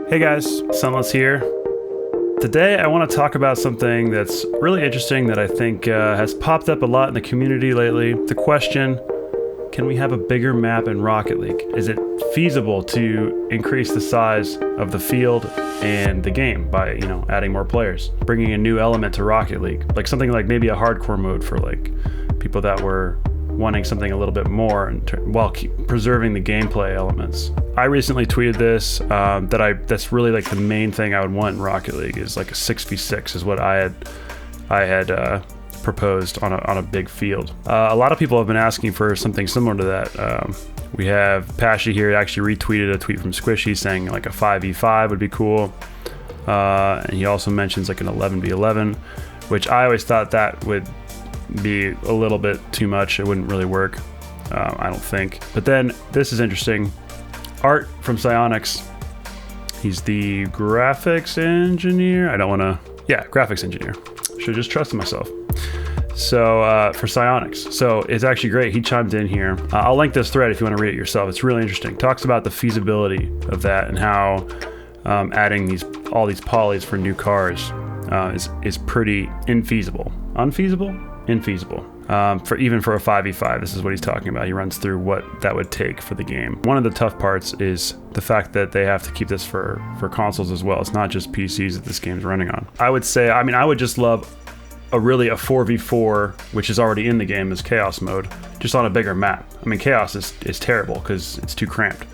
Hey guys, Sunless here. Today I want to talk about something that's really interesting that I think has popped up a lot in the community lately. The question, can we have a bigger map in Rocket League? Is it feasible to increase the size of the field and the game by, adding more players? Bringing a new element to Rocket League, like something like maybe a hardcore mode for like people that were wanting something a little bit more while preserving the gameplay elements. I recently tweeted this, that's really like the main thing I would want in Rocket League is like a 6v6 is what I had proposed on a big field. A lot of people have been asking for something similar to that. We have Pashy here actually retweeted a tweet from Squishy saying like a 5v5 would be cool. And he also mentions like an 11v11, which I always thought that would be a little bit too much. It wouldn't really work, I don't think. But then this is interesting. Art from Psyonix. He's the graphics engineer. Graphics engineer. Should have just trusted myself. So for Psyonix. So it's actually great. He chimed in here. I'll link this thread if you want to read it yourself. It's really interesting. Talks about the feasibility of that and how adding all these polys for new cars is pretty infeasible. Unfeasible? Infeasible. For a 5v5, this is what he's talking about. He runs through what that would take for the game. One of the tough parts is the fact that they have to keep this for consoles as well. It's not just PCs that this game's running on. I would just love a 4v4, which is already in the game as Chaos mode, just on a bigger map. I mean, Chaos is terrible because it's too cramped.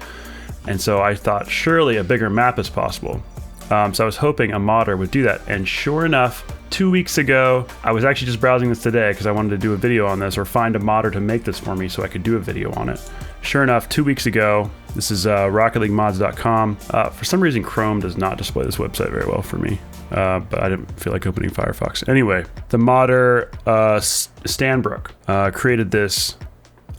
And so I thought surely a bigger map is possible. So I was hoping a modder would do that. And sure enough, 2 weeks ago, I was actually just browsing this today because I wanted to do a video on this or find a modder to make this for me so I could do a video on it. Sure enough, 2 weeks ago, this is rocketleaguemods.com. For some reason, Chrome does not display this website very well for me, but I didn't feel like opening Firefox. Anyway, the modder STANBROEK created this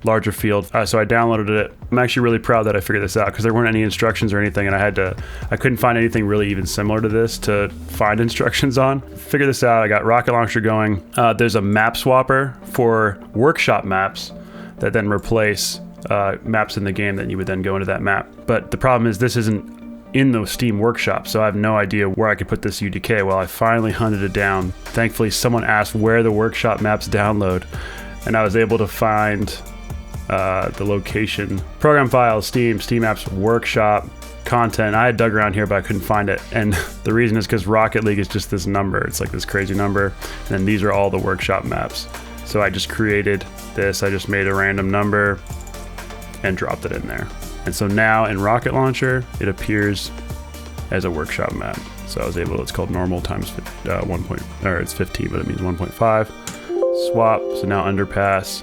larger field, so I downloaded it. I'm actually really proud that I figured this out because there weren't any instructions or anything, and I couldn't find anything really even similar to this to find instructions on. Figured this out. I got Rocket Launcher going. There's a map swapper for workshop maps that then replace maps in the game that you would then go into that map. But the problem is this isn't in the Steam Workshop, so I have no idea where I could put this UDK. Well, I finally hunted it down. Thankfully, someone asked where the workshop maps download, and I was able to find the location, program files, Steam apps, workshop, content. I had dug around here, but I couldn't find it. And the reason is because Rocket League is just this number. It's like this crazy number. And then these are all the workshop maps. So I just created this. I just made a random number and dropped it in there. And so now in Rocket Launcher, it appears as a workshop map. So I was able, it's called normal times it's 15, but it means 1.5. Swap. So now underpass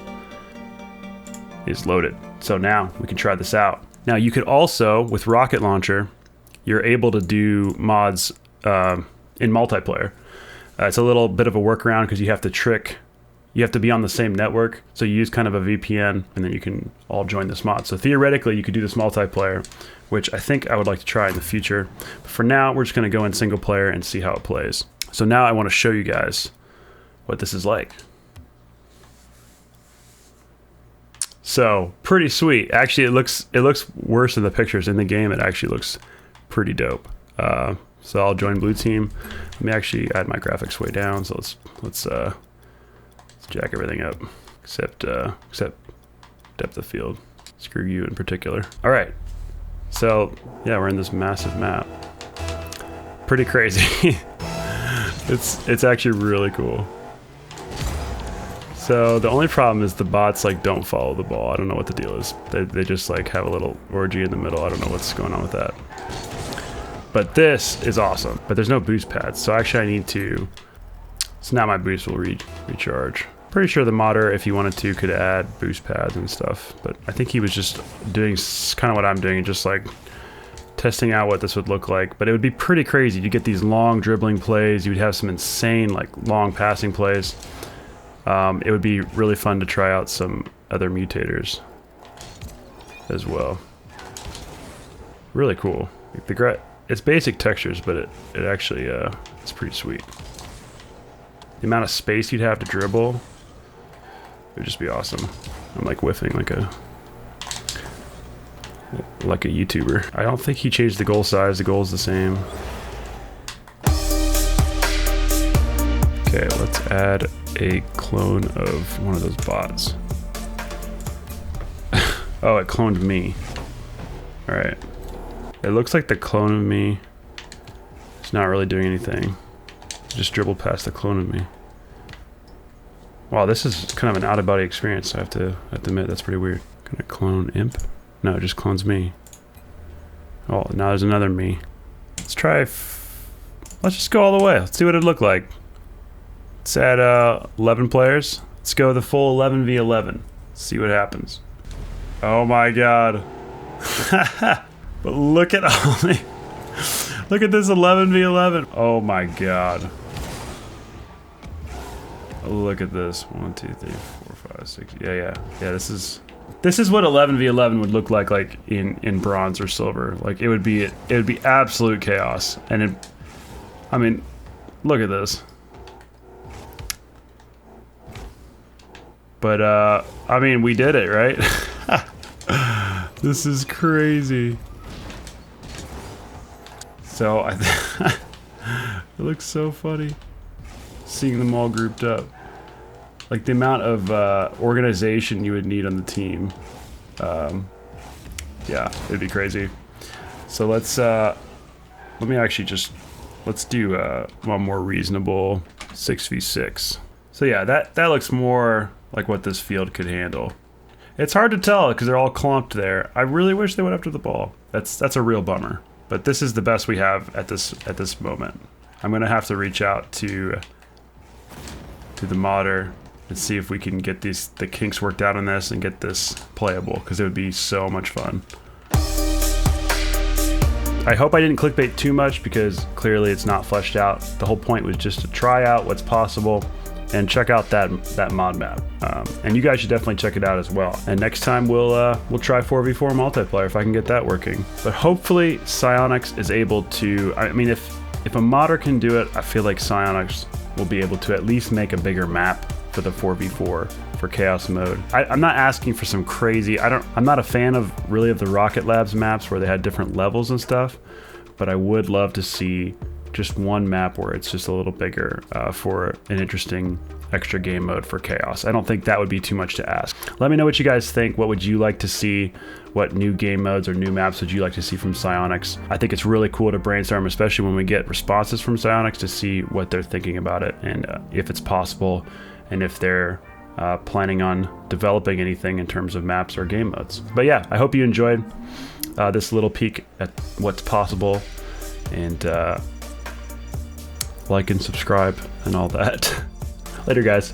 is loaded. So now we can try this out. Now you could also, with Rocket Launcher, you're able to do mods in multiplayer. It's a little bit of a workaround because you have to be on the same network. So you use kind of a VPN and then you can all join this mod. So theoretically you could do this multiplayer, which I think I would like to try in the future. But for now, we're just gonna go in single player and see how it plays. So now I wanna show you guys what this is like. So pretty sweet. Actually, it looks worse in the pictures. In the game, it actually looks pretty dope. So I'll join blue team. Let me actually add my graphics way down. So let's jack everything up, except depth of field. Screw you in particular. All right. So yeah, we're in this massive map. Pretty crazy. It's actually really cool. So the only problem is the bots don't follow the ball. I don't know what the deal is. They just have a little orgy in the middle. I don't know what's going on with that. But this is awesome. But there's no boost pads. So actually I need to, so now my boost will recharge. Pretty sure the modder, if he wanted to, could add boost pads and stuff. But I think he was just doing kind of what I'm doing, just testing out what this would look like. But it would be pretty crazy. You get these long dribbling plays. You'd have some insane long passing plays. It would be really fun to try out some other mutators as well. Really cool. It's basic textures, but it actually it's pretty sweet. The amount of space you'd have to dribble would just be awesome. I'm whiffing like a YouTuber. I don't think he changed the goal size. The goal is the same. Okay, let's add a clone of one of those bots. Oh, it cloned me. All right. It looks like the clone of me is not really doing anything. Just dribbled past the clone of me. Wow, this is kind of an out-of-body experience. I have to admit, that's pretty weird. Can I clone Imp? No, it just clones me. Oh, now there's another me. Let's try. Let's just go all the way. Let's see what it'd look like. Let's add 11 players. Let's go the full 11v11. See what happens. Oh my god. But look at all the. Look at this 11v11. Oh my god. Look at this. 1, 2, 3, 4, 5, 6. Yeah. This is what 11v11 would look like in bronze or silver. Like it would be absolute chaos. And I mean, look at this. But I mean, we did it, right? This is crazy. So it looks so funny seeing them all grouped up. Like the amount of organization you would need on the team. Yeah, it'd be crazy. So let's let me actually let's do one more reasonable 6v6. So yeah, that looks more like what this field could handle. It's hard to tell because they're all clumped there. I really wish they went after the ball. That's a real bummer. But this is the best we have at this moment. I'm gonna have to reach out to the modder and see if we can get the kinks worked out on this and get this playable, because it would be so much fun. I hope I didn't clickbait too much because clearly it's not fleshed out. The whole point was just to try out what's possible and check out that mod map. And you guys should definitely check it out as well. And next time we'll try 4v4 multiplayer if I can get that working. But hopefully Psyonix is able to, I mean, if a modder can do it, I feel like Psyonix will be able to at least make a bigger map for the 4v4 for chaos mode. I'm not asking for some crazy, I'm not a fan of the Rocket Labs maps where they had different levels and stuff, but I would love to see just one map where it's just a little bigger for an interesting extra game mode for chaos. I don't think that would be too much to ask. Let me know what you guys think. What would you like to see? What new game modes or new maps would you like to see from Psyonix? I think it's really cool to brainstorm, especially when we get responses from Psyonix, to see what they're thinking about it and if it's possible and if they're planning on developing anything in terms of maps or game modes. But yeah, I hope you enjoyed this little peek at what's possible, and like and subscribe and all that. Later, guys.